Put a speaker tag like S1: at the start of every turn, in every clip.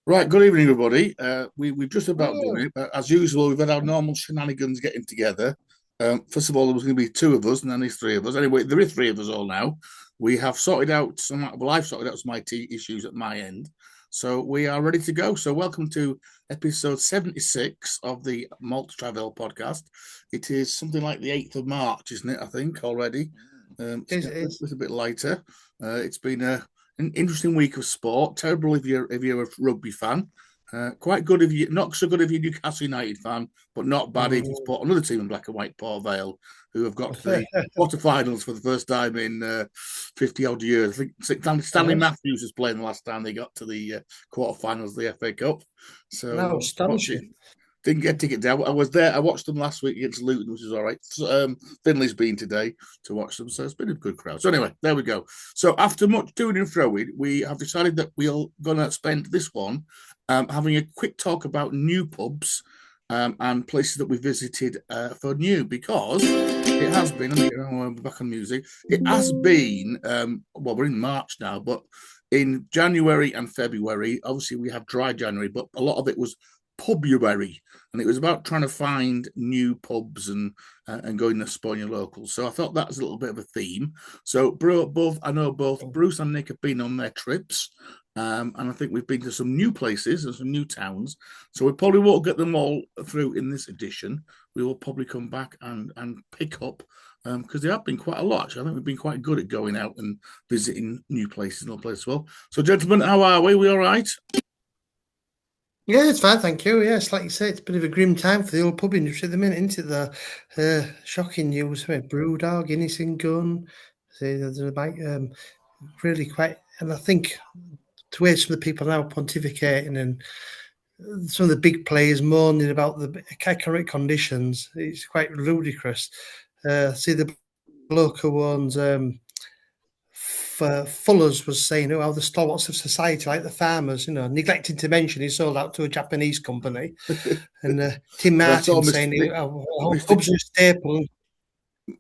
S1: Right, good evening, everybody. We've just about done
S2: Oh,
S1: it. As usual, we've had our normal shenanigans getting together. First of all, there was going to be two of us, and then there's three of us. Anyway, there is three of us all now. We have sorted out I've sorted out some IT issues at my end. So we are ready to go. So welcome to episode 76 of the MalTravAle podcast. It is something like the 8th of March, isn't it? I think already. It's
S2: is
S1: getting a
S2: it's
S1: little bit lighter. It's been an interesting week of sport. Terrible if you're a rugby fan. Quite good if you not so good if you're a Newcastle United fan, but not bad if you
S2: mm.
S1: support another team in black and white, Port Vale, who have got to the quarterfinals for the first time in 50 odd years. I think Stanley
S2: Yes.
S1: Matthews was playing the last time they got to the quarterfinals of the FA Cup.
S2: No,
S1: So watch it.
S2: astonishing.
S1: Didn't get tickets there. I was there. I watched them last week against Luton, which is all right. So, Finley's been today to watch them, so it's been a good crowd. So anyway, there we go. So after much doing and throwing, we have decided that we're going to spend this one having a quick talk about new pubs and places that we visited for new because it has been. We're back on music. It has been. Well, we're in March now, but in January and February, obviously we have dry January, but a lot of it was Pubuary, and it was about trying to find new pubs and going to spoil your locals. So I thought that was a little bit of a theme. So I know both Bruce and Nick have been on their trips, and I think we've been to some new places and some new towns. So we probably won't get them all through in this edition. We will probably come back and pick up because they have been quite a lot. Actually, I think we've been quite good at going out and visiting new places and all places as well. So, gentlemen, how are we? We all right?
S2: Yeah, it's fine, thank you. Yes, like you say, it's a bit of a grim time for the old pub industry at the minute, isn't it? The shocking news with Brewdog, Guinness and Gun. See, there's like really quite, and I think to where some of the people now pontificating and some of the big players moaning about the economic conditions, it's quite ludicrous. See the bloke who owns Fuller's was saying, "Oh, the stalwarts of society, like the farmers, neglecting to mention he sold out to a Japanese company." And Tim
S1: Well, I saw
S2: Martin saying, "Oh,
S1: Mr.
S2: pubs are a staple."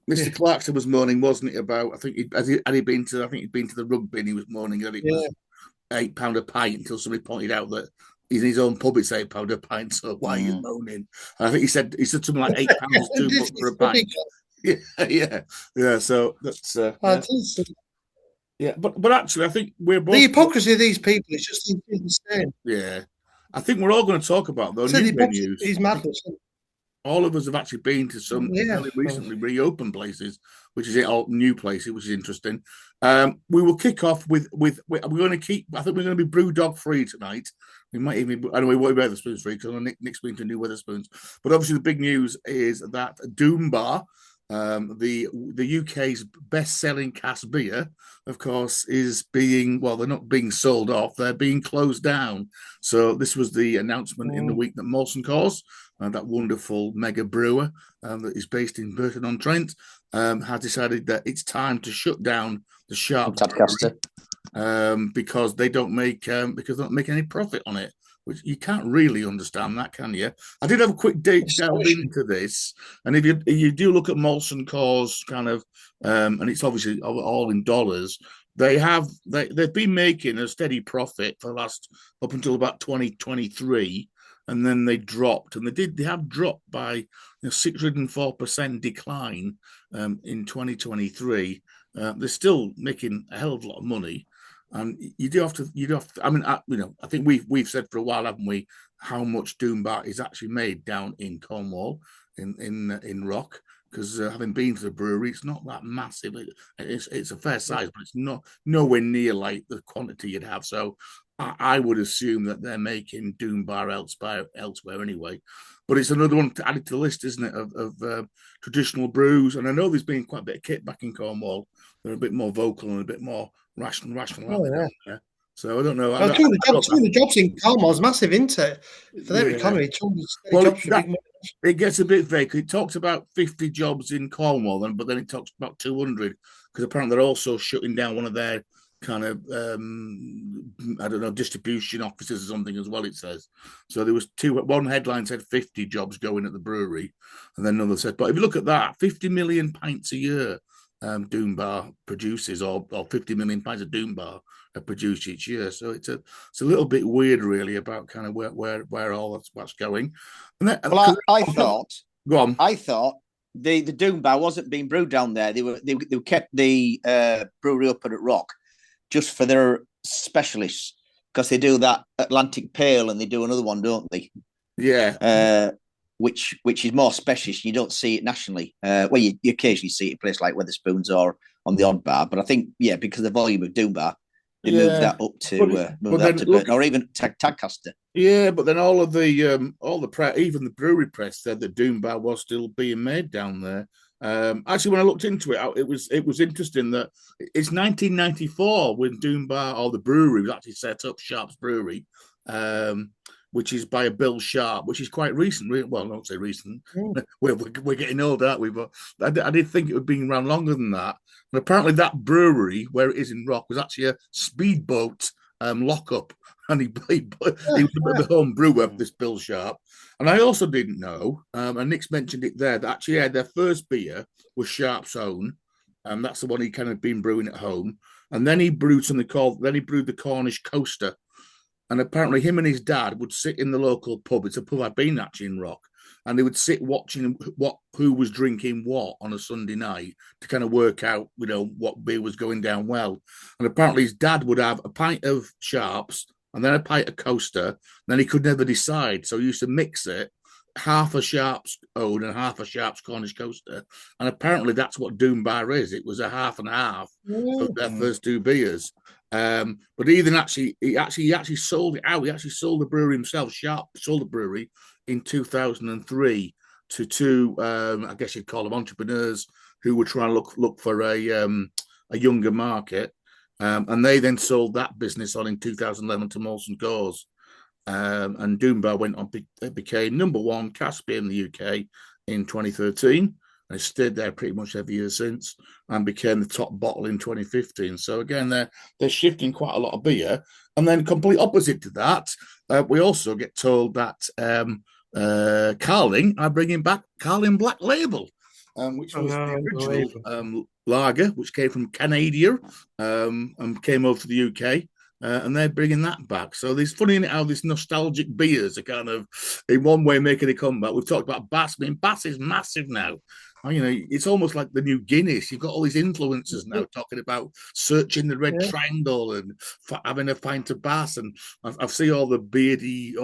S1: Mr.
S2: Yeah,
S1: Clarkson was moaning, wasn't it? About I think had he been to the rugby, and he was moaning that it
S2: yeah.
S1: was £8 a pint until somebody pointed out that in his own pub it's £8 a pint. So why are you
S3: Mm.
S1: moaning? And I think he said something like £8 too
S2: This
S1: much for
S2: is
S1: a pint.
S2: ridiculous.
S1: Yeah, yeah, yeah. So that's
S2: Oh,
S1: yeah,
S2: it is.
S1: yeah. But actually, I think we're
S2: The
S1: both
S2: hypocrisy of these people is just insane.
S1: yeah. I think we're all going to talk about though
S2: So the
S1: new
S2: hypocrisy
S1: venues.
S2: is
S1: I think
S2: madness.
S1: all of us have actually been to some
S2: Yeah.
S1: fairly recently reopened places, which is it, all new places, which is interesting. We will kick off we're going to keep. I think we're going to be brew dog free tonight. We might even anyway. What about Weatherspoons free? Because Nick's been to New Weatherspoons. But obviously, the big news is that Doom Bar, the UK's best-selling cask beer, of course, is being they're not being sold off; they're being closed down. So this was the announcement in the
S2: Mm.
S1: week that Molson Coors, that wonderful mega brewer that is based in Burton-on-Trent, has decided that it's time to shut down the Sharps
S3: Doncaster.
S1: because they don't make any profit on it. Which you can't really understand that, can you? I did have a quick delve
S2: Astonishing.
S1: into this, and if you do look at Molson Coors kind of, and it's obviously all in dollars, they've been making a steady profit for the last up until about 2023, and then they dropped, and they have dropped by 604% decline in 2023. They're still making a hell of a lot of money, and I mean, I think we've said for a while, haven't we, how much Doombar is actually made down in Cornwall in Rock. Because having been to the brewery, it's not that massive. It's a fair size, but it's not nowhere near like the quantity you'd have. So I would assume that they're making Doombar elsewhere anyway. But it's another one added to the list, isn't it, of traditional brews? And I know there's been quite a bit of kit back in Cornwall. They're a bit more vocal and a bit more rational,
S2: Oh,
S1: aren't they,
S2: yeah.
S1: down there? So I don't know.
S2: Well, some of the jobs in Cornwall is massive, isn't it? For their
S1: Yeah.
S2: economy, 200
S1: Well,
S2: jobs for big money.
S1: it gets a bit vague. It talks about 50 jobs in Cornwall, but then it talks about 200 because apparently they're also shutting down one of their kind of I don't know, distribution offices or something as well. It says so. There was one headline said 50 jobs going at the brewery, and then another said, but if you look at that, 50 million pints a year. Doombar produces, or 50 million pints of Doombar are produced each year. So it's a little bit weird, really, about kind of where all that's going. And then,
S3: well, I thought,
S1: go on.
S3: I thought the Doombar wasn't being brewed down there. They kept the brewery up at Rock just for their specialists, because they do that Atlantic Pale and they do another one, don't they?
S1: Yeah.
S3: Which is more specialist. You don't see it nationally. Well, you occasionally see it in places like Wetherspoons or on the odd bar, but I think because of the volume of Doombar, they moved that up to Burton, or even Tadcaster.
S1: Yeah, but then all the press, even the brewery press, said that Doombar was still being made down there. Actually, when I looked into it, it was interesting that it's 1994 when Doombar, or the brewery, was actually set up, Sharp's Brewery, which is by a Bill Sharp, which is quite recent. Well, I don't say recent. We're getting old, aren't we? But I did think it would be around longer than that. And apparently that brewery, where it is in Rock, was actually a speedboat lockup. And he was the home brewer, this Bill Sharp. And I also didn't know, and Nick's mentioned it there, that actually their first beer was Sharp's own. That's the one he kind of been brewing at home. And then he brewed the Cornish Coaster. And apparently him and his dad would sit in the local pub. It's a pub I've been actually in Rock. And they would sit watching who was drinking what on a Sunday night to kind of work out, what beer was going down well. And apparently his dad would have a pint of Sharps and then a pint of Coaster. And then he could never decide. So he used to mix it, half a Sharp's own and half a Sharp's Cornish Coaster. And apparently that's what Doombar is. It was a half and half of their first two beers. But he actually sold it out. He actually sold the brewery himself. Sharp sold the brewery in 2003 to two, I guess you'd call them entrepreneurs, who were trying to look for a younger market. And they then sold that business on in 2011 to Molson Coors. And Doombar went on, became number one cask beer in the UK in 2013. And stayed there pretty much every year since, and became the top bottle in 2015. So again, they're shifting quite a lot of beer. And then complete opposite to that, we also get told that Carling are bringing back Carling Black Label, which was the original lager, which came from Canada and came over to the UK. And they're bringing that back. So it's funny how these nostalgic beers are kind of, in one way, making a comeback. We've talked about Bass. I mean, Bass is massive now. It's almost like the new Guinness. You've got all these influencers now talking about searching the red triangle and having a pint of Bass. And I've seen all the beery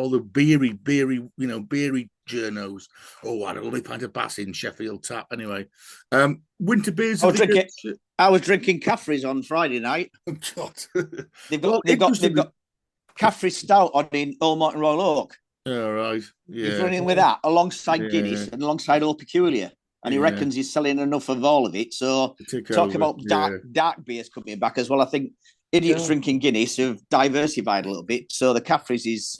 S1: journos. Oh, I love a pint of Bass in Sheffield Tap. Anyway, winter beers.
S3: I was drinking Caffrey's on Friday night.
S1: Oh, God.
S3: They've got Caffrey Stout on in Old Martin Royal Oak.
S1: All right. Yeah.
S3: He's running with that alongside Guinness and alongside Old Peculiar. And he reckons he's selling enough of all of it. So talk about dark beers coming back as well. I think idiots drinking Guinness have diversified a little bit. So the Caffrey's is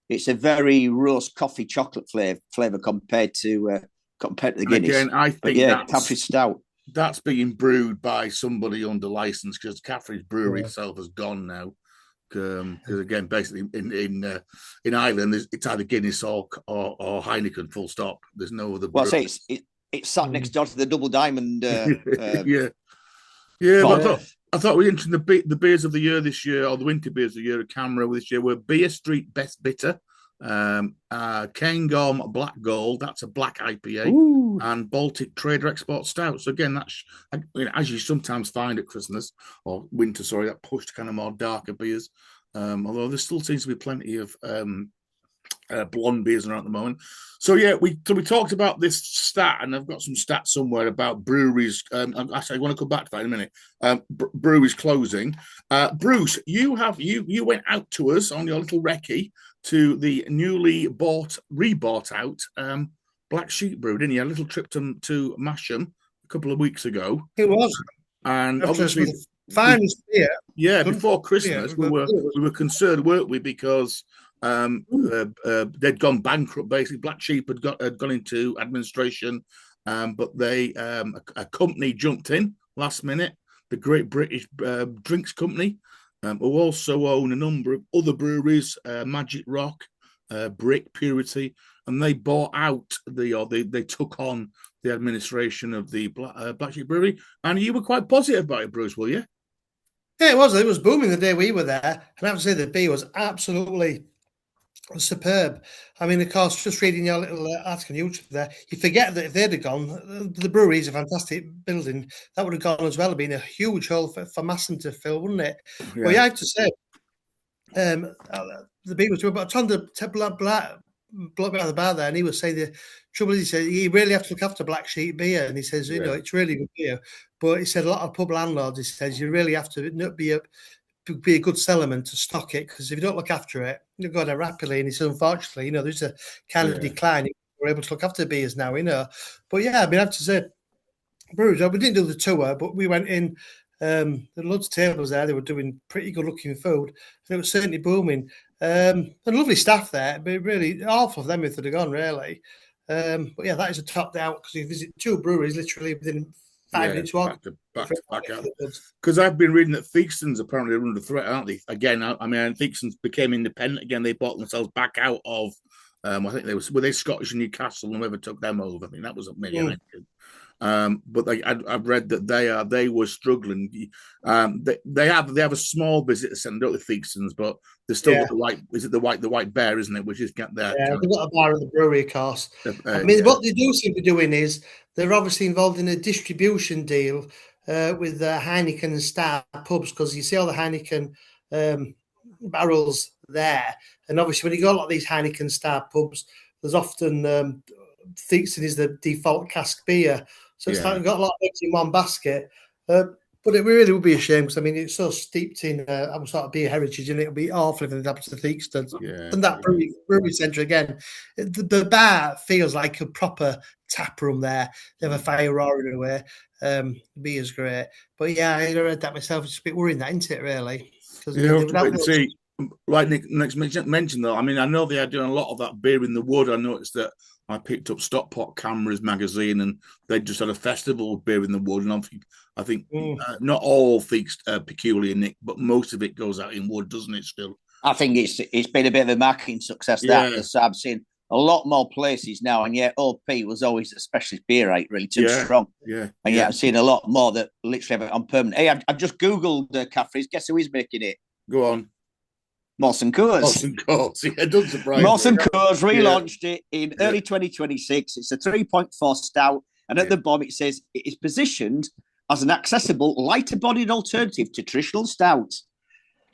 S3: it's a very roast coffee chocolate flavour compared to the Guinness. Again,
S1: I think
S3: Caffrey Stout.
S1: That's being brewed by somebody under license, because Caffrey's brewery itself has gone now. Because again, basically in Ireland, it's either Guinness or Heineken. Full stop. There's no other.
S3: Well, it's sat next door to the Double Diamond.
S1: Yeah. But I thought we mentioned the beers of the year this year, or the winter beers of the year at Camera this year, were Beer Street Best Bitter, Cairngorm Black Gold, that's a black IPA, and Baltic Trader Export Stout. So again, that's as you sometimes find at Christmas or winter, that push to kind of more darker beers. Although there still seems to be plenty of blonde beers around at the moment. So we talked about this stat, and I've got some stats somewhere about breweries. Actually, I want to come back to that in a minute. Breweries closing. Bruce, you went out to us on your little recce to the newly rebought out Black Sheep Brew, didn't you? A little trip to Masham a couple of weeks ago.
S2: It was,
S1: and obviously
S2: finest beer.
S1: Yeah, before Christmas, we were concerned, weren't we? Because they'd gone bankrupt. Basically, Black Sheep had gone into administration, but a company jumped in last minute, the Great British Drinks Company, who also own a number of other breweries, Magic Rock, Brick, Purity, and they bought out they took on the administration of the Black Sheep Brewery, and you were quite positive about it, Bruce, were you?
S2: Yeah, it was. It was booming the day we were there, and I have to say the beer was absolutely superb. I mean, of course, just reading your little article on YouTube there, you forget that if they'd have gone, the brewery is a fantastic building. That would have gone as well. It'd been a huge hole for Masson to fill, wouldn't it? Yeah. Well, you have to say, the beer was. But I turned to block me out of the bar there, and he was saying the trouble is, he said you really have to look after Black Sheep beer, and he says you know it's really good beer, but he said a lot of pub landlords, he says you really have to be a good sellerman to stock it, because if you don't look after it, you'll go down rapidly. And he said, unfortunately, you know, there's a kind of decline. We're able to look after beers now, you know. But yeah, I mean, I have to say, breweries, we didn't do the tour, but we went in. There were loads of tables there. They were doing pretty good looking food, and it was certainly booming. And lovely staff there, but really awful for them if they'd have gone, really. But yeah, that is a top out, because you visit 2 breweries literally within 5 minutes walk.
S1: Back out. Because I've been reading that Theakston's apparently are under threat, aren't they? Again, I mean, Theakston's became independent again. They bought themselves back out of. I think were they Scottish and Newcastle, and whoever took them over. I think that was maybe. But I've read that they were struggling. They have a small visitor centre, don't they, Theakston's, but they're still got the white. Is it the white bear, isn't it? Which is got there.
S2: Yeah, they've got a bar at the brewery, of course. I mean, what they do seem to be doing is they're obviously involved in a distribution deal with Heineken and Star pubs, because you see all the Heineken barrels there, and obviously when you go a lot of these Heineken Star pubs, there's often Theakston is the default cask beer. So it's like we've got a lot of eggs in one basket. But it really would be a shame, because I mean it's so steeped in our sort of beer heritage, and it would be awful if it happened to Theakston. And that brewery centre again, the bar feels like a proper tap room there. They have a fire roaring away. Beer's great, but yeah, I read that myself. It's a bit worrying, that, isn't it? Really,
S1: because see, like Nick mentioned though. I mean, I know they are doing a lot of that beer in the wood. I noticed that. I picked up Stockpot Cameras magazine, and they just had a festival of beer in the wood. And I think not all Theakston peculiar, Nick, but most of it goes out in wood, doesn't it? Still,
S3: I think it's been a bit of a marketing success. That because I've seen a lot more places now, and yet OP was always a specialist beer rate, really too strong.
S1: And
S3: I've seen a lot more that literally have it on permanent. Hey, I've just googled Caffrey's. Guess who is making it?
S1: Go on.
S3: Molson Coors.
S1: Molson Coors. Yeah, it doesn't surprise
S3: Molson Coors relaunched it in early 2026. It's a 3.4 stout. And at the bottom, it says it is positioned as an accessible, lighter-bodied alternative to traditional stouts.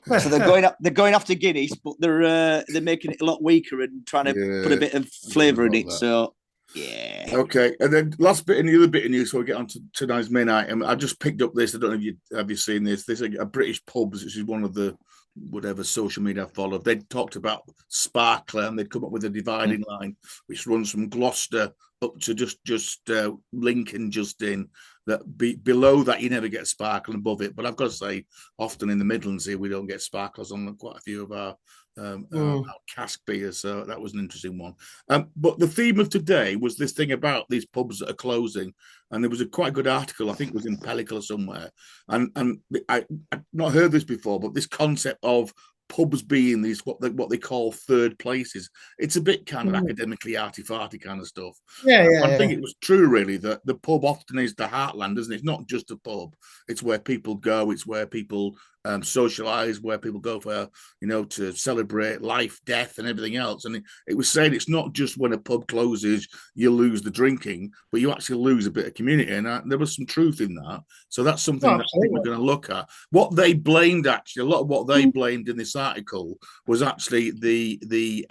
S3: So they're going after Guinness, but they're making it a lot weaker and trying to put a bit of flavour in it. So, yeah.
S1: Okay. And then the other bit of news, so we get on to tonight's main item. I just picked up this. I don't know if have you seen this. There's a British pub, which is one of the whatever social media I follow, they talked about Sparkler, and they'd come up with a dividing line which runs from Gloucester up to just Lincoln, just in that. Below that you never get Sparkler, and above it, but I've got to say, often in the Midlands here we don't get Sparklers on quite a few of our cask beers, so that was an interesting one. But the theme of today was this thing about these pubs that are closing, and there was a quite good article, I think it was in Pellicle or somewhere, and I've not heard this before, but this concept of pubs being these what they call third places. It's a bit kind of academically arty-farty kind of stuff. I think it was true, really, that the pub often is the heartland, isn't it? It's not just a pub. It's where people go. It's where people socialise, where people go for, to celebrate life, death, and everything else. And it was saying it's not just when a pub closes, you lose the drinking, but you actually lose a bit of community. And there was some truth in that. So that's something that I think we're going to look at. What they blamed, actually, a lot of what they blamed in this article was actually the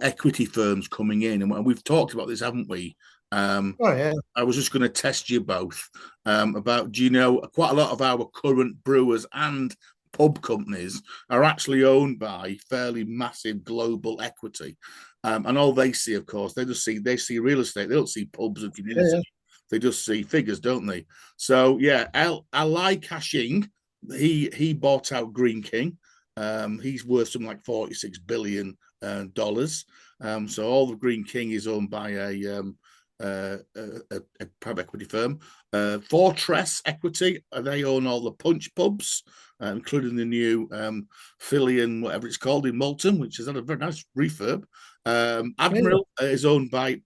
S1: equity firms coming in. And we've talked about this, haven't we? I was just going to test you both about, do you know, quite a lot of our current brewers and pub companies are actually owned by fairly massive global equity. And all they see, of course, they see real estate. They don't see pubs and community. They just see figures, don't they? So, Ally Cashing, he bought out Green King. He's worth something like $46 billion. So all the Green King is owned by a private equity firm. Fortress Equity, they own all the Punch pubs, including the new Philly and whatever it's called in Malton, which has had a very nice refurb. Admiral is owned by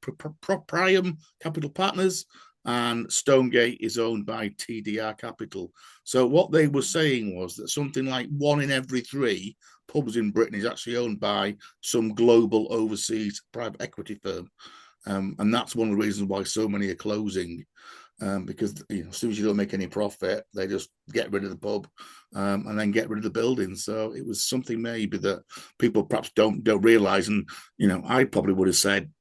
S1: Priam Capital Partners, and Stonegate is owned by TDR Capital. So what they were saying was that something like 1 in every 3 pubs in Britain is actually owned by some global overseas private equity firm. And that's one of the reasons why so many are closing. Because as soon as you don't make any profit, they just get rid of the pub and then get rid of the building. So it was something maybe that people perhaps don't realise. And I probably would have said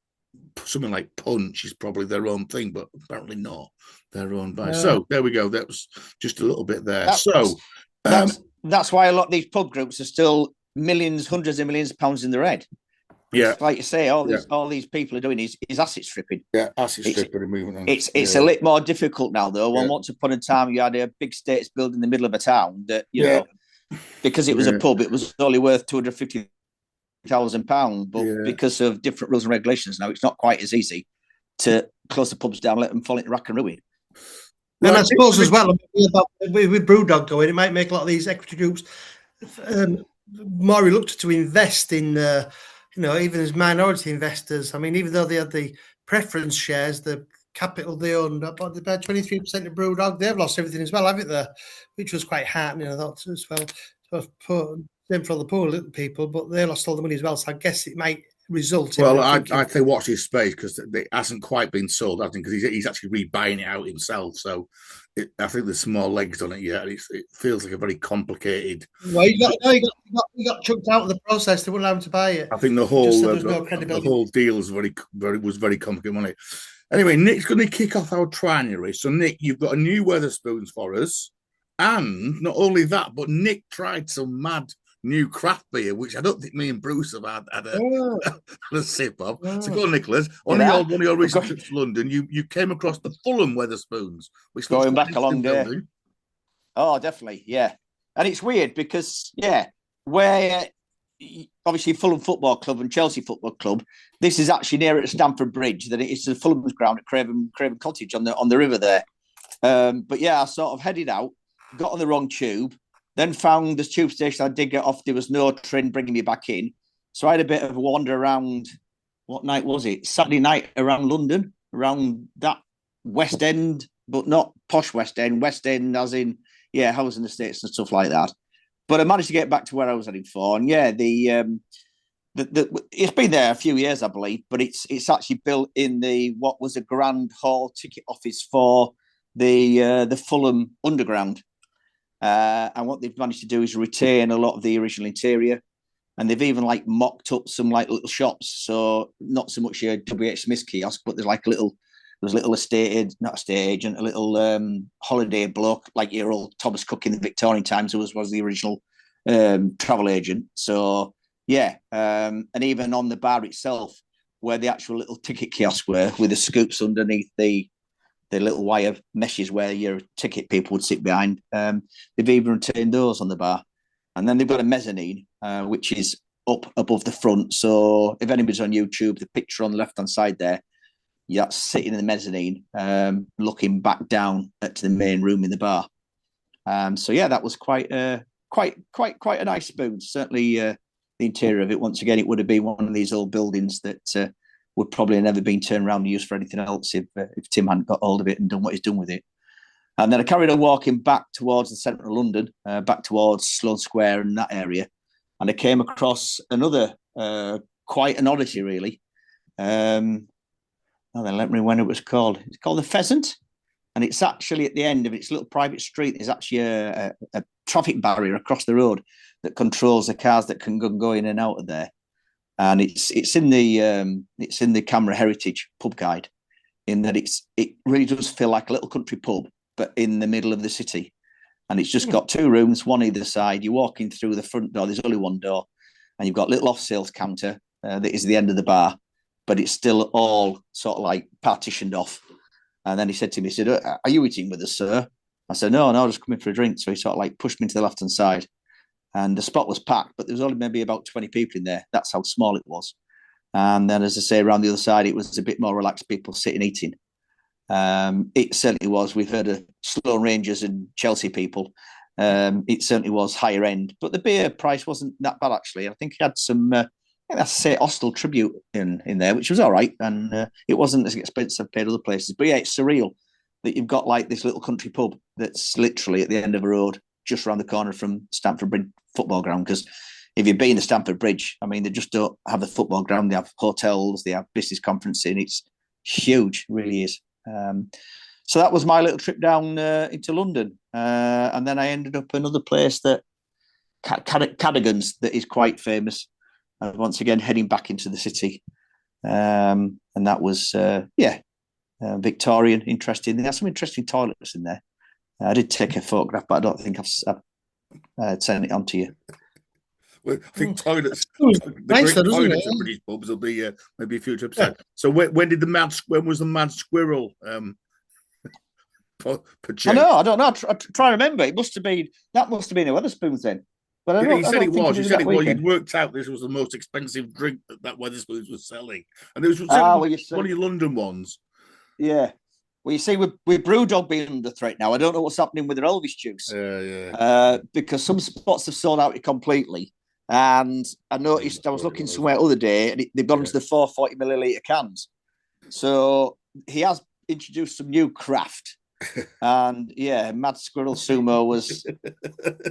S1: something like Punch is probably their own thing, but apparently not. They're owned by. So there we go. That was just a little bit there.
S3: That's why a lot of these pub groups are still millions, hundreds of millions of pounds in the red.
S1: Yeah,
S3: like you say, all these people are doing is asset stripping.
S1: Yeah, asset stripping and moving on.
S3: It's a little more difficult now, though. When once upon a time you had a big status building in the middle of a town that know, because it was a pub, it was only worth £250,000. But because of different rules and regulations now, it's not quite as easy to close the pubs down, let them fall into rack and ruin.
S2: And I suppose as well, with Brewdog going, it might make a lot of these equity groups more reluctant to invest in. Even as minority investors, I mean, even though they had the preference shares, the capital they owned, about 23% of Brewdog, they've lost everything as well, haven't they? Which was quite heartening, I thought, as well. So same for all the poor little people, but they lost all the money as well. So I guess it might result in...
S1: Well, I'd say watch his space, because it hasn't quite been sold, I think, because he's actually rebuying it out himself. So I think there's some more legs on it yet. It feels like a very complicated...
S2: Well, he got chucked out of the process. They wouldn't allow him to buy it.
S1: I think the whole deal was very complicated, wasn't it? Anyway, Nick's going to kick off our Try-anuary. So, Nick, you've got a new Wetherspoons for us. And not only that, but Nick tried some mad new craft beer, which I don't think me and Bruce have had a sip of. So go on, Nicholas. On one of your recent trips to London, you came across the Fulham Wetherspoons, which
S3: going back a long day. Oh, definitely, yeah. And it's weird because, where obviously Fulham Football Club and Chelsea Football Club, this is actually nearer to Stamford Bridge than it is to the Fulham's ground at Craven Cottage on the river there. But I sort of headed out, got on the wrong tube, then found the tube station I did get off. There was no train bringing me back in. So I had a bit of a wander around, what night was it? Saturday night around London, around that West End, but not posh West End as in, housing estates and stuff like that. But I managed to get back to where I was heading for. And it's been there a few years, I believe, but it's actually built in what was a Grand Hall ticket office for the Fulham Underground. And what they've managed to do is retain a lot of the original interior, and they've even mocked up some little shops. So not so much a WH Smith kiosk, but there's a little estate agent, a little holiday bloke, like your old Thomas Cook in the Victorian times, who was the original travel agent. So and even on the bar itself, where the actual little ticket kiosks were, with the scoops underneath the little wire meshes where your ticket people would sit behind. They've even retained those on the bar. And then they've got a mezzanine, which is up above the front. So if anybody's on YouTube, the picture on the left-hand side there, you're sitting in the mezzanine, looking back down to the main room in the bar. That was quite a nice spoon. Certainly the interior of it, once again, it would have been one of these old buildings that... would probably have never been turned around and used for anything else if Tim hadn't got hold of it and done what he's done with it. And then I carried on walking back towards the centre of London, back towards Sloane Square and that area. And I came across another, quite an oddity, really. Then let me when it was called. It's called the Pheasant. And it's actually at the end of its little private street. There's actually a traffic barrier across the road that controls the cars that can go in and out of there. And it's in the Camera Heritage pub guide, in that it really does feel like a little country pub, but in the middle of the city. And it's just got 2 rooms, one either side. You're walking through the front door. There's only one door, and you've got a little off sales counter that is the end of the bar, but it's still all sort of partitioned off. And then he said to me, "Are you eating with us, sir?" I said, "No, just coming for a drink." So he sort of pushed me to the left hand side. And the spot was packed, but there was only maybe about 20 people in there. That's how small it was. And then, as I say, around the other side, it was a bit more relaxed, people sitting eating. It certainly was. We've heard of Sloane Rangers and Chelsea people. It certainly was higher end. But the beer price wasn't that bad, actually. I think it had some that's say hostel tribute in there, which was all right, and it wasn't as expensive as paid other places. But yeah, it's surreal that you've got like this little country pub that's literally at the end of a road, just around the corner from Stamford Bridge football ground. Because if you've been to Stamford Bridge, I mean, they just don't have the football ground. They have hotels, they have business conferencing. It's huge, it really is. So that was my little trip down into London, and then I ended up another place that Cadogan's that is quite famous. Once again, heading back into the city, and that was Victorian, interesting. They have some interesting toilets in there. I did take a photograph, but I don't think I've sent it on to you.
S1: Well, I think toilets,
S2: nice,
S1: great toilets at British pubs will be maybe a future episode. Yeah. So when was the mad squirrel?
S3: I know, I don't know. Try to remember. That must have been a Wetherspoons then. But
S1: you said it was. You said it was. You'd worked out this was the most expensive drink that Wetherspoons was selling, and it was one of your London ones.
S3: Yeah. Well, you see, with Brewdog being under threat now, I don't know what's happening with their Elvis juice.
S1: Yeah.
S3: Because some spots have sold out completely, and I noticed I was looking somewhere the other day, and they've gone into the 440 milliliter cans. So he has introduced some new craft. And yeah, Mad Squirrel Sumo was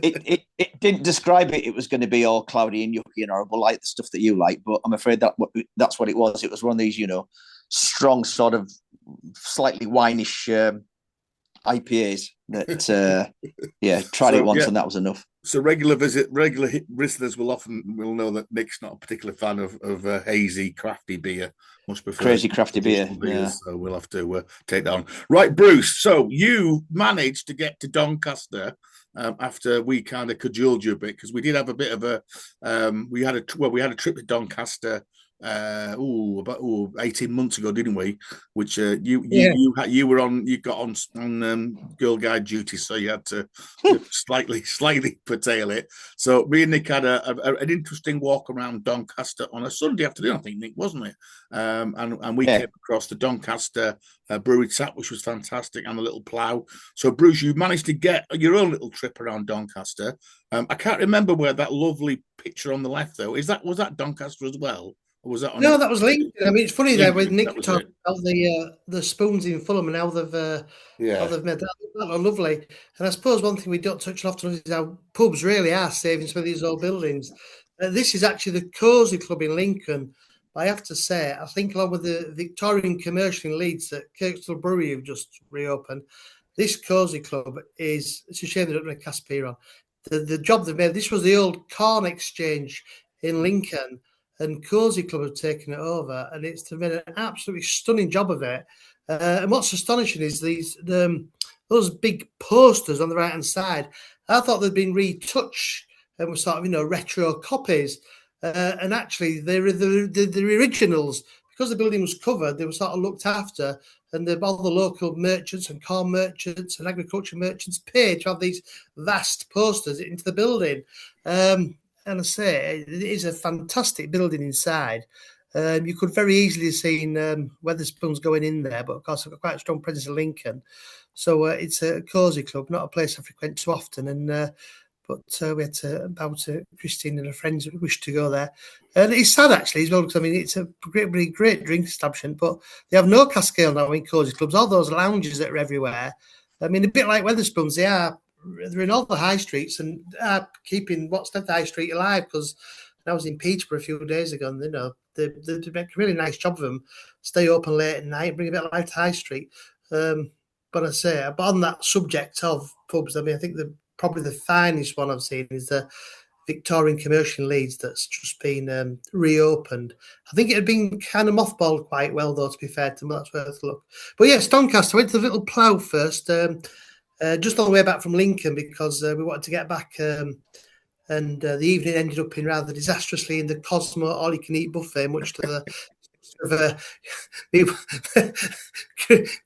S3: it didn't describe it. It was going to be all cloudy and yucky and horrible, like the stuff that you like. But I'm afraid that's what it was. It was one of these, strong sort of slightly winish IPAs that tried it once and that was enough.
S1: So regular listeners will know that Nick's not a particular fan of hazy crafty beer. Much prefer
S3: crazy crafty beer. Yeah.
S1: So we'll have to take that on. Right, Bruce. So you managed to get to Doncaster after we kind of cajoled you a bit, because we did have a bit of we had a trip to Doncaster. About 18 months ago, didn't we? Which you got on Girl Guide duty, so you had to slightly curtail it. So me and Nick had an interesting walk around Doncaster on a Sunday afternoon, I think, Nick, wasn't it? And we came across the Doncaster brewery tap, which was fantastic, and a little plough. So Bruce, you managed to get your own little trip around Doncaster. I can't remember where that lovely picture on the left though was that Doncaster as well? Was that
S2: no, that was Lincoln. I mean, it's funny there with Nick talking about the spoons in Fulham and how they've made that look lovely. And I suppose one thing we don't touch often is how pubs really are saving some of these old buildings. This is actually the Cozy Club in Lincoln. I have to say, I think along with the Victorian Commercial in Leeds that Kirkstall Brewery have just reopened, this Cozy Club it's a shame they don't have a Caspier on. The job they've made, this was the old Corn Exchange in Lincoln. And Cozy Club have taken it over, and it's made an absolutely stunning job of it. And what's astonishing is those big posters on the right hand side. I thought they'd been retouched and were sort of retro copies, and actually they're the originals. Because the building was covered, they were sort of looked after, and all the local merchants and corn merchants and agriculture merchants paid to have these vast posters into the building. And I say, it is a fantastic building inside. You could very easily have seen Wetherspoons going in there, but of course I've got quite a strong presence in Lincoln. So it's a Cozy Club, not a place I frequent too often. And but we had to bow to Christine and her friends who wished to go there. And it's sad actually as well, because I mean it's a really great drink establishment, but they have no cascade now in Cozy Clubs. All those lounges that are everywhere. I mean, a bit like Wetherspoons, they're in all the high streets and are keeping what's left High Street alive, because I was in Peterborough a few days ago and they make a really nice job of them, stay open late at night, bring a bit of life to High Street. But I say, on that subject of pubs, I mean, I think probably the finest one I've seen is the Victorian Commercial in Leeds that's just been reopened. I think it had been kind of mothballed quite well, though, to be fair to them. That's worth a look. But yes, Doncaster, I went to the little plough first. Just on the way back from Lincoln, because we wanted to get back, and the evening ended up in rather disastrously in the Cosmo all-you-can-eat buffet, much to the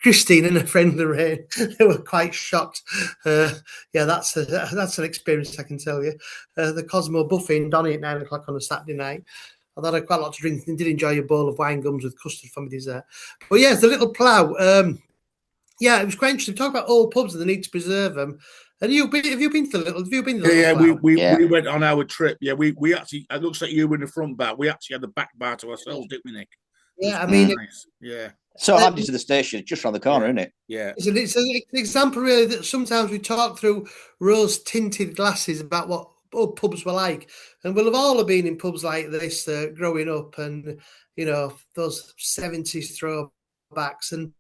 S2: Christine and her friend Lorraine, they were quite shocked. That's an experience, I can tell you. The Cosmo buffet in Donny at 9 o'clock on a Saturday night. Although I had quite a lot to drink and did enjoy a bowl of wine gums with custard for my dessert. But yes, the little plough. It was quite interesting. Talk about old pubs and the need to preserve them. And have you been to the little? Have you been to the
S1: Yeah,
S2: little
S1: we went on our trip. Yeah, we actually. It looks like you were in the front bar. We actually had the back bar to ourselves, didn't we, Nick?
S2: Yeah, I mean,
S1: nice. Yeah.
S3: So handy to the station, just around the corner, isn't it?
S1: Yeah.
S2: It's an example, really, that sometimes we talk through rose-tinted glasses about what pubs were like, and we'll have all been in pubs like this growing up, and those 70s throwbacks, and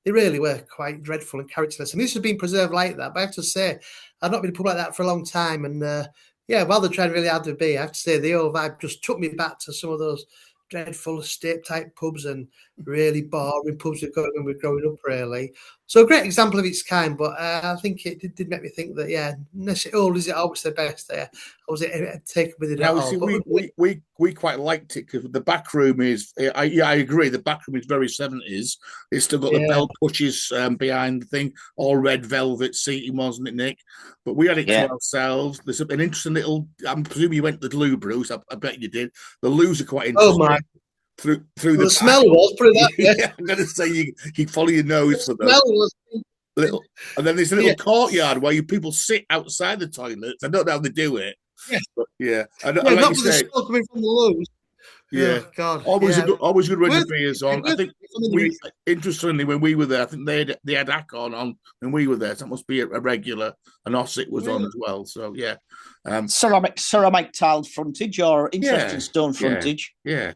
S2: they really were quite dreadful and characterless. And this has been preserved like that. But I have to say, I've not been in a pub like that for a long time, and while they're trying really hard to be, I have to say the old vibe just took me back to some of those dreadful estate type pubs and really boring pubs we got when we were growing up, really. So a great example of its kind, but I think it did make me think that, is it always the best there? Or was it taken with it at all?
S1: We quite liked it because the back room is, I agree, the back room is very 70s. It's still got the bell pushes behind the thing, all red velvet seating, wasn't it, Nick? But we had it to ourselves. There's an interesting little, I'm presuming you went to the loo brews, I bet you did. The loos are quite interesting.
S2: Oh my.
S1: Through
S2: the smell was pretty that.
S1: I'm going to say you follow your nose for those. Little, and then there's a little courtyard where people sit outside the toilets. I don't know how they do it. But
S2: not with the smell coming from the loos.
S1: Yeah,
S2: oh, God.
S1: Always good when the beer's on. I think interestingly, when we were there, I think they had Akon on when we were there. So that must be a regular. And Ossett was on as well. So
S3: ceramic tiled frontage or interesting stone frontage.
S1: Yeah.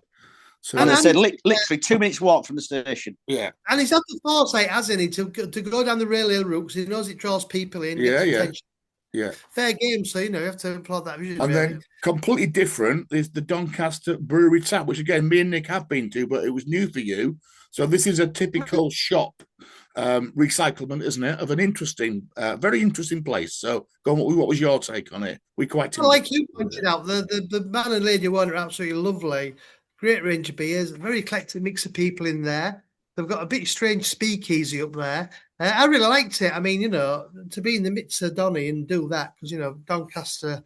S1: So
S3: and I said literally 2 minutes walk from the station.
S2: Yeah, and he's had the foresight, hasn't he, to go down the rail route because he knows it draws people in.
S1: Yeah.
S2: Fair game. So you have to applaud that vision.
S1: And then completely different is the Doncaster Brewery Tap, which again me and Nick have been to, but it was new for you. So this is a typical shop recyclement, isn't it? Of an interesting, very interesting place. So go on, what was your take on it?
S2: Like you pointed out, the man and lady one are absolutely lovely. Great range of beers, very eclectic mix of people in there. They've got a bit strange speakeasy up there. I really liked it. I mean, to be in the midst of Donny and do that, because, Doncaster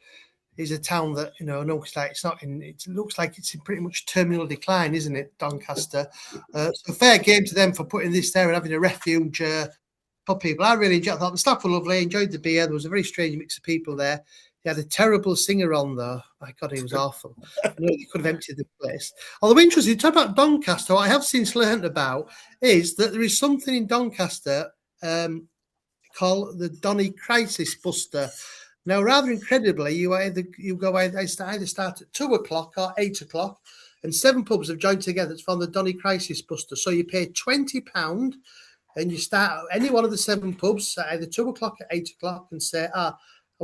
S2: is a town that, looks like it looks like it's in pretty much terminal decline, isn't it, Doncaster? So fair game to them for putting this there and having a refuge for people. I really enjoyed it. I thought the staff were lovely, enjoyed the beer. There was a very strange mix of people there. They had a terrible singer on, though. My God, he was awful. I know they could have emptied the place. Although interesting, talk about Doncaster, what I have since learned about is that there is something in Doncaster called the Donny Crisis Buster. Now, rather incredibly, you either start at 2 o'clock or 8 o'clock, and 7 pubs have joined together to form the Donny Crisis Buster. So you pay £20 and you start at any one of the 7 pubs at either 2 o'clock or 8 o'clock and say, I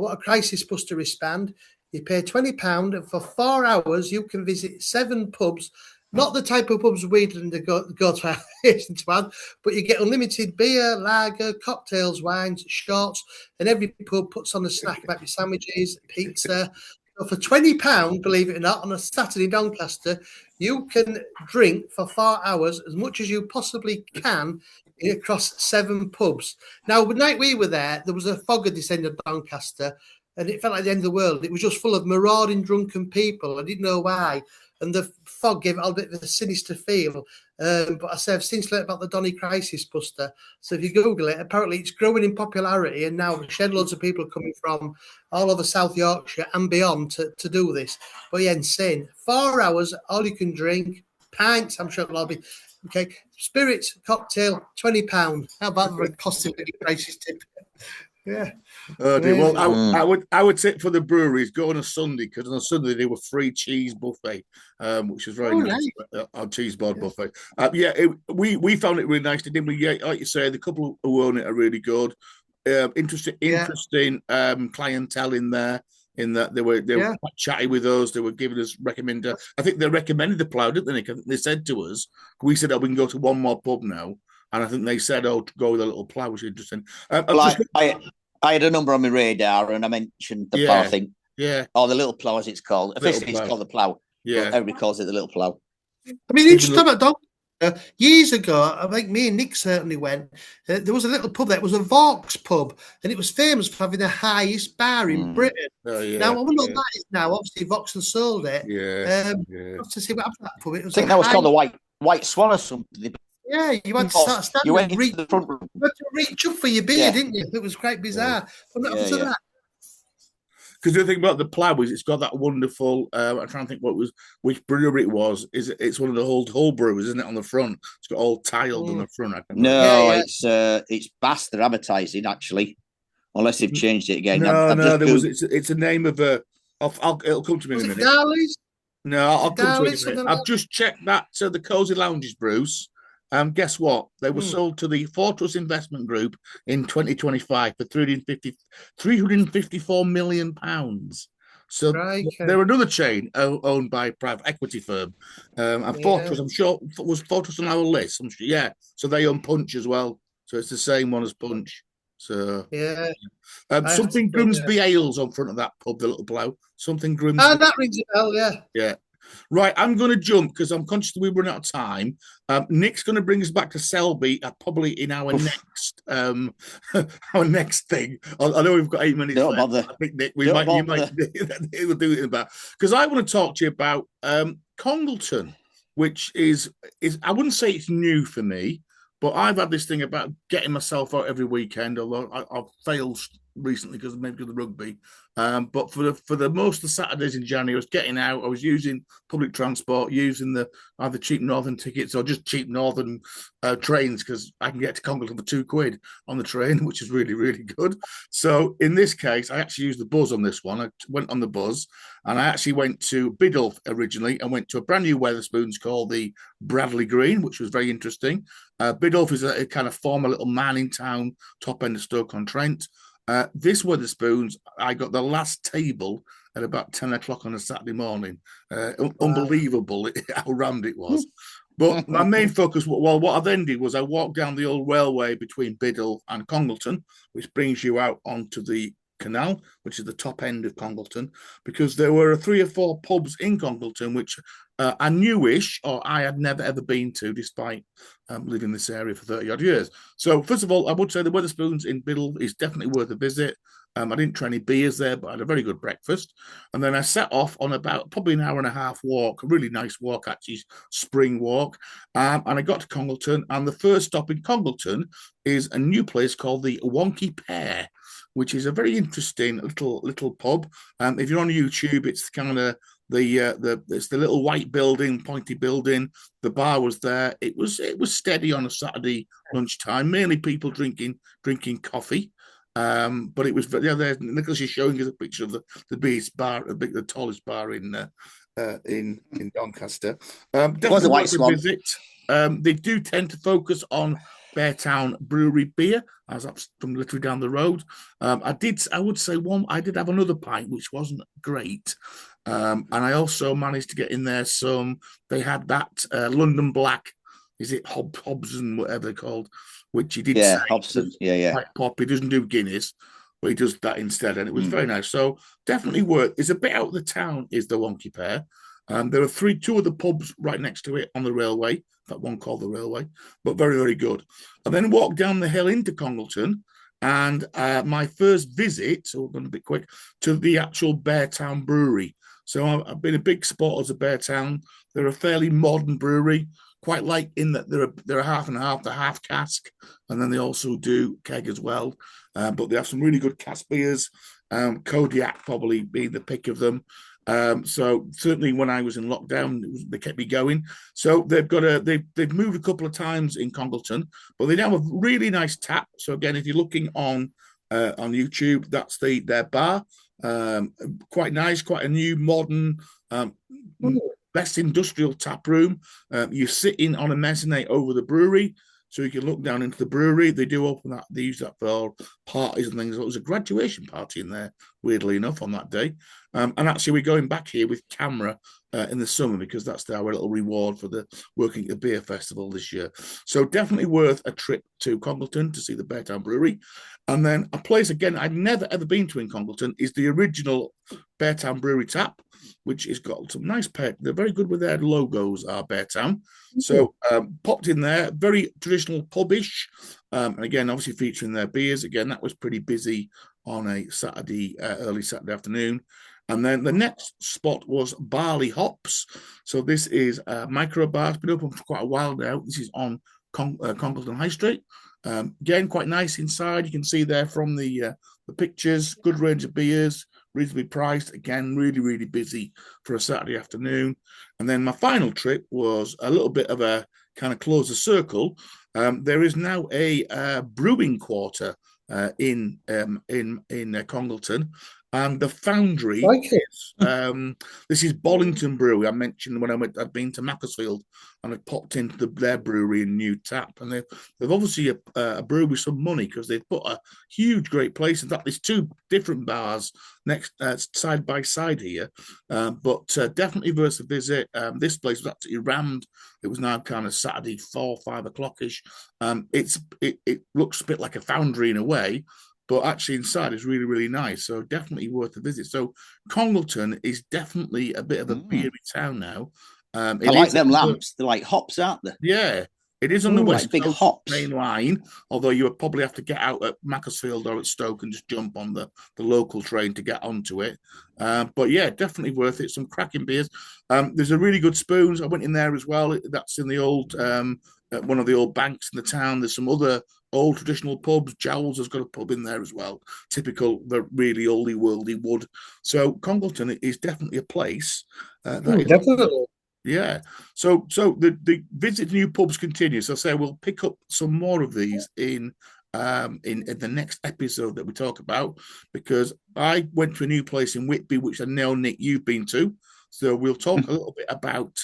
S2: want a Crisis Buster wristband. You pay £20 and for 4 hours you can visit 7 pubs, not the type of pubs we'd go to our to, but you get unlimited beer, lager, cocktails, wines, shorts, and every pub puts on a snack, might be sandwiches, pizza. So for £20, believe it or not, on a Saturday in Doncaster, you can drink for 4 hours as much as you possibly can across 7 pubs. Now, the night we were there was a fog had descended on Doncaster, and it felt like the end of the world. It was just full of marauding, drunken people. I didn't know why. And the fog gave it a bit of a sinister feel. But I say I've since learned about the Donny Crisis Buster. So if you Google it, apparently it's growing in popularity, and now shed loads of people coming from all over South Yorkshire and beyond to do this. But insane. 4 hours, all you can drink, pints, I'm sure it'll all be. Okay, spirits, cocktail, £20. How about the cost of living crisis tip? Yeah.
S1: Well, I would say for the breweries, go on a Sunday, because on a Sunday they were free cheese buffet, which was very nice. On cheese board buffet. We found it really nice, didn't we? Yeah, like you say, the couple who own it are really good. Interesting clientele in there. In that they were quite chatty with us. They were giving us I think they recommended the Plough, didn't they? I think they said to us, we said, we can go to one more pub now. And I think they said, to go with a little Plough, which is interesting.
S3: I had a number on my radar and I mentioned the Plough thing.
S1: Yeah.
S3: Or the little Plough, as it's called. Officially, it's called the Plough. Yeah. Everybody calls it the little Plough.
S2: I mean, interesting about Doncaster. Years ago, I think me and Nick certainly went. There was a little pub there. It was a Vaux pub, and it was famous for having the highest bar in Britain.
S1: Oh, yeah.
S2: Now, I wonder what that is now. Obviously, Vaux has sold it.
S1: Yeah.
S2: To see what happened to that pub.
S3: I think that was called the White Swan or something.
S2: Yeah, you had to start standing.
S3: You went into the front room.
S2: You had to reach up for your beer, didn't you? It was quite bizarre. What happened to that?
S1: Because the thing about the plough is it's got that wonderful. I'm trying to think which brewery it was. It's one of the whole breweries, isn't it? On the front, it's got all tiled on the front.
S3: No, it's Bass they're advertising actually, unless they've changed it again.
S1: It's a name of a. It'll come to me in a minute.
S2: Darley's?
S1: No, I'll come to it in a minute. I've just checked that the Cozy Lounges, Bruce. Guess what? They were sold to the Fortress Investment Group in 2025 for 354 million pounds. So they're another chain owned by a private equity firm. And Fortress, I'm sure, was Fortress on our list. I'm sure, So they own Punch as well. So it's the same one as Punch. So something Grimsby Ales on front of that pub, the little blow. Something Grimsby.
S2: Oh, that rings a bell, yeah.
S1: Yeah. Right, I'm going to jump because I'm conscious that we've run out of time. Nick's going to bring us back to Selby, probably in our next our next thing. I know we've got 8 minutes
S3: left.
S1: Bother. I think Nick, we'll do it about because I want to talk to you about Congleton, which is I wouldn't say it's new for me, but I've had this thing about getting myself out every weekend. Although I've failed recently because of the rugby. But for the most of the Saturdays in January, I was getting out. I was using public transport, using either cheap Northern tickets or just cheap Northern trains because I can get to Congleton for £2 on the train, which is really, really good. So in this case, I actually used the bus on this one. I went on the bus and I actually went to Biddulph originally and went to a brand new Wetherspoons called the Bradley Green, which was very interesting. Biddulph is a kind of former little mining town, top end of Stoke-on-Trent. This Wetherspoons, I got the last table at about 10 o'clock on a Saturday morning. Unbelievable how rammed it was. But my main focus, what I then did was I walked down the old railway between Biddulph and Congleton, which brings you out onto the canal, which is the top end of Congleton, because there were 3 or 4 pubs in Congleton, which I knew-ish, or I had never, ever been to, despite living in this area for 30-odd years. So, first of all, I would say the Wetherspoons in Biddulph is definitely worth a visit. I didn't try any beers there, but I had a very good breakfast. And then I set off on about probably an hour and a half walk, a really nice walk, actually, spring walk. And I got to Congleton, and the first stop in Congleton is a new place called the Wonky Pear, which is a very interesting little pub. If you're on YouTube, it's kind of it's the little white building, pointy building. The bar was there. It was steady on a Saturday lunchtime, mainly people drinking coffee. But it was there. Nicholas is showing us a picture of the biggest bar, the tallest bar in Doncaster. Definitely worth a visit. They do tend to focus on Beartown Brewery beer, as that's from literally down the road. I did have another pint, which wasn't great. And I also managed to get in there they had that London Black, is it Hobson, whatever they're called, which he did say.
S3: Hobson, yeah.
S1: Quite pop. He doesn't do Guinness, but he does that instead, and it was very nice. So definitely worth. It's a bit out of the town, is the Wonky Pear. There are 2 of the pubs right next to it on the railway, that one called the Railway, but very, very good. I then walked down the hill into Congleton, and my first visit, so we're going to be quick, to the actual Beartown Brewery. So I've been a big supporter of Beartown. They're a fairly modern brewery, quite like in that they're a half and half, the half cask, and then they also do keg as well. But they have some really good cask beers. Kodiak probably being the pick of them. So certainly when I was in lockdown, they kept me going. So they've moved a couple of times in Congleton, but they now have a really nice tap. So again, if you're looking on YouTube, that's their bar. Quite nice, quite a new, modern, best industrial tap room. You're sitting on a mezzanine over the brewery, so you can look down into the brewery. They do open that, they use that for parties and things. It was a graduation party in there, weirdly enough, on that day. And actually, we're going back here with camera in the summer because that's our little reward for the working at the beer festival this year. So definitely worth a trip to Congleton to see the Beartown Brewery. And then a place, again, I've never, ever been to in Congleton is the original Beartown Brewery tap, which has got some nice pet. They're very good with their logos, our Beartown. So popped in there, very traditional pubish. And again, obviously featuring their beers. Again, that was pretty busy on a Saturday, early Saturday afternoon. And then the next spot was Barley Hops. So this is a micro bar. It's been open for quite a while now. This is on Congleton High Street. Again, quite nice inside. You can see there from the pictures. Good range of beers, reasonably priced. Again, really, really busy for a Saturday afternoon. And then my final trip was a little bit of a kind of close the circle. There is now a brewing quarter in Congleton. And the foundry, this is Bollington Brewery. I mentioned when I'd been to Macclesfield and I popped into their brewery in New Tap, and they've obviously a brewery with some money because they've put a huge, great place. In fact, there's two different bars next side by side here, but definitely worth a visit. This place was absolutely rammed. It was now kind of Saturday 4-5 o'clock-ish. It looks a bit like a foundry in a way, but actually inside is really, really nice. So definitely worth a visit. So Congleton is definitely a bit of a beery town now.
S3: I like them lamps. They're like hops, aren't they?
S1: Yeah. It is on the West
S3: big
S1: Coast
S3: hops.
S1: main line, although you would probably have to get out at Macclesfield or at Stoke and just jump on the local train to get onto it. But yeah, definitely worth it. Some cracking beers. There's a really good Spoons. I went in there as well. That's in the old one of the old banks in the town. There's some other old traditional pubs. Jowls has got a pub in there as well. Typical, the really oldie worldy wood. So Congleton is definitely a place.
S2: Definitely.
S1: Yeah. So the visit to new pubs continues. So I say we'll pick up some more of these in the next episode that we talk about, because I went to a new place in Whitby, which I know, Nick, you've been to. So we'll talk a little bit about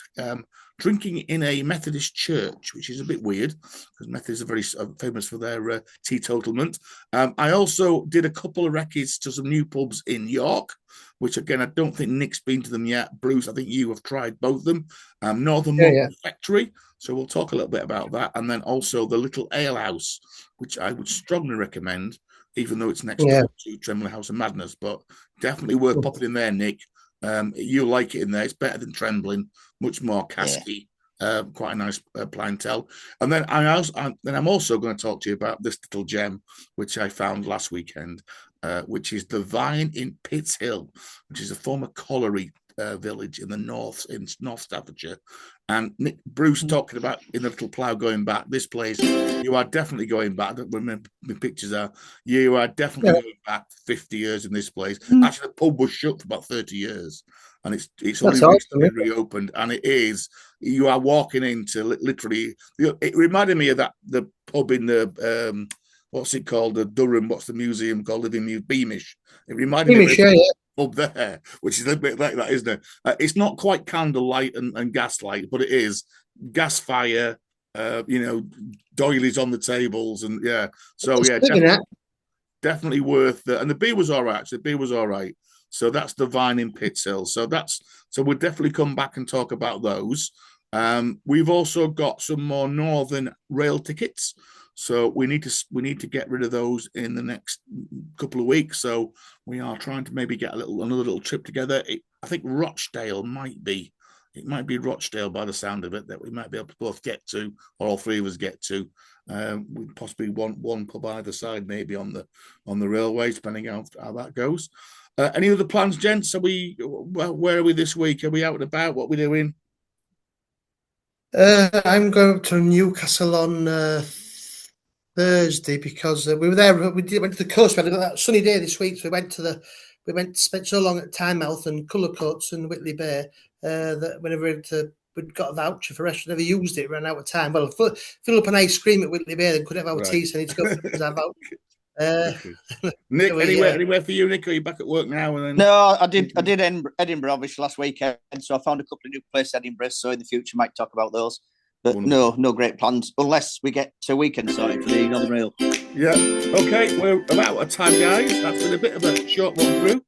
S1: drinking in a Methodist church, which is a bit weird because Methodists are very famous for their teetotalement. I also did a couple of recce's to some new pubs in York, which again, I don't think Nick's been to them yet. Bruce, I think you have tried both of them. Northern Factory. So we'll talk a little bit about that. And then also the Little Ale House, which I would strongly recommend, even though it's next door to Tremblay House of Madness, but definitely worth popping in there, Nick. You'll like it in there. It's better than Trembling, much more casky. Quite a nice clientele. And then I'm also going to talk to you about this little gem which I found last weekend, which is the Vine in Pitts Hill, which is a former colliery village in the north, in North Staffordshire. And Nick Bruce talking about in the little plough going back. This place, you are definitely going back. I don't remember the pictures are. You are definitely going back 50 years in this place. Actually, the pub was shut for about 30 years, and it's only recently reopened. And it is, you are walking into literally. It reminded me of the pub in the what's it called? The Durham. What's the museum called? Living Beamish. It reminded me of up there, which is a bit like that, isn't it? It's not quite candlelight and gaslight, but it is gas fire. Doilies on the tables, and definitely worth it. And the beer was all right. Actually, the beer was all right. So that's the Vine in Pitts Hill. So we'll definitely come back and talk about those. We've also got some more Northern Rail tickets. So we need to get rid of those in the next couple of weeks. So we are trying to maybe get another little trip together. I think Rochdale might be Rochdale by the sound of it, that we might be able to both get to, or all three of us get to. We possibly want one pub either side, maybe on the railways, depending on how that goes. Any other plans, gents? Where are we this week? Are we out and about? What are we doing?
S2: I'm going to Newcastle on Thursday because we were there. We went to the coast. We had a sunny day this week, so we spent so long at Tynemouth and Cullercoats and Whitley Bay that whenever we'd got a voucher for restaurant, never used it, ran out of time. Well, fill up an ice cream at Whitley Bay, then could have our tea, so I need to go for our voucher.
S1: Nick, anywhere for you, Nick? Are you back at work now?
S3: No, I did Edinburgh obviously last weekend, so I found a couple of new places in Edinburgh. So in the future, might talk about those. But wonderful. No great plans unless we get to weekend sorted for the Northern Rail.
S1: Yeah. Okay, we're about out of time, guys. That's been a bit of a short run through.